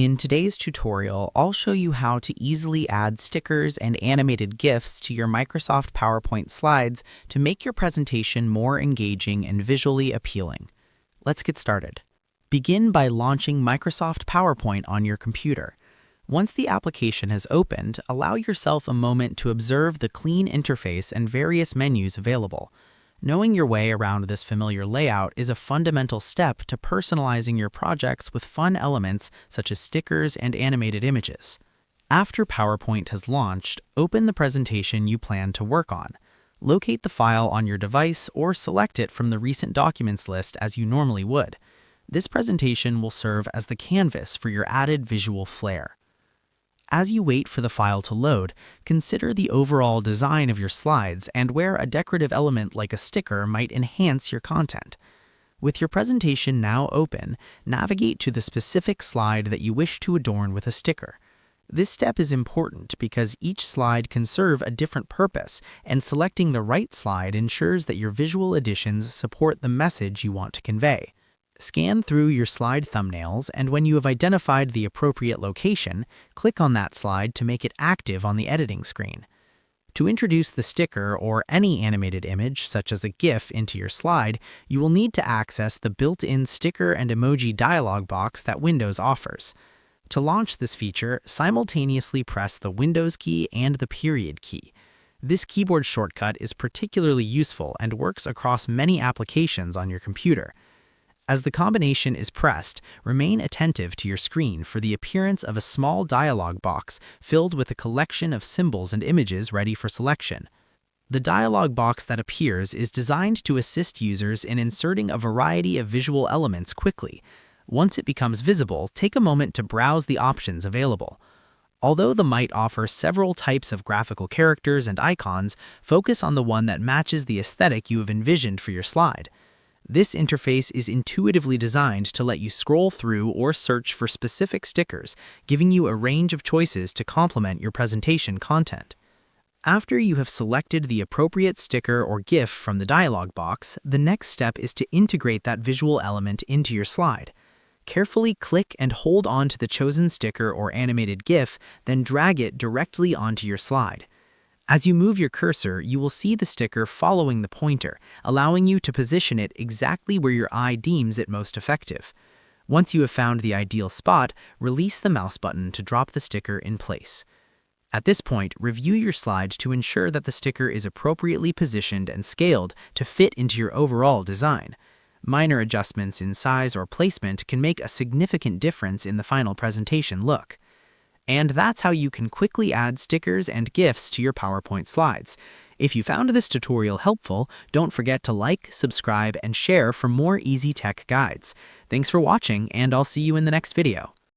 In today's tutorial, I'll show you how to easily add stickers and animated GIFs to your Microsoft PowerPoint slides to make your presentation more engaging and visually appealing. Let's get started. Begin by launching Microsoft PowerPoint on your computer. Once the application has opened, allow yourself a moment to observe the clean interface and various menus available. Knowing your way around this familiar layout is a fundamental step to personalizing your projects with fun elements such as stickers and animated images. After PowerPoint has launched, open the presentation you plan to work on. Locate the file on your device or select it from the recent documents list as you normally would. This presentation will serve as the canvas for your added visual flair. As you wait for the file to load, consider the overall design of your slides and where a decorative element like a sticker might enhance your content. With your presentation now open, navigate to the specific slide that you wish to adorn with a sticker. This step is important because each slide can serve a different purpose, and selecting the right slide ensures that your visual additions support the message you want to convey. Scan through your slide thumbnails, and when you have identified the appropriate location, click on that slide to make it active on the editing screen. To introduce the sticker or any animated image, such as a GIF, into your slide, you will need to access the built-in sticker and emoji dialog box that Windows offers. To launch this feature, simultaneously press the Windows key and the period key. This keyboard shortcut is particularly useful and works across many applications on your computer. As the combination is pressed, remain attentive to your screen for the appearance of a small dialog box filled with a collection of symbols and images ready for selection. The dialog box that appears is designed to assist users in inserting a variety of visual elements quickly. Once it becomes visible, take a moment to browse the options available. Although the might offer several types of graphical characters and icons, focus on the one that matches the aesthetic you have envisioned for your slide. This interface is intuitively designed to let you scroll through or search for specific stickers, giving you a range of choices to complement your presentation content. After you have selected the appropriate sticker or GIF from the dialog box, the next step is to integrate that visual element into your slide. Carefully click and hold on to the chosen sticker or animated GIF, then drag it directly onto your slide. As you move your cursor, you will see the sticker following the pointer, allowing you to position it exactly where your eye deems it most effective. Once you have found the ideal spot, release the mouse button to drop the sticker in place. At this point, review your slide to ensure that the sticker is appropriately positioned and scaled to fit into your overall design. Minor adjustments in size or placement can make a significant difference in the final presentation look. And that's how you can quickly add stickers and GIFs to your PowerPoint slides. If you found this tutorial helpful, don't forget to like, subscribe, and share for more easy tech guides. Thanks for watching, and I'll see you in the next video.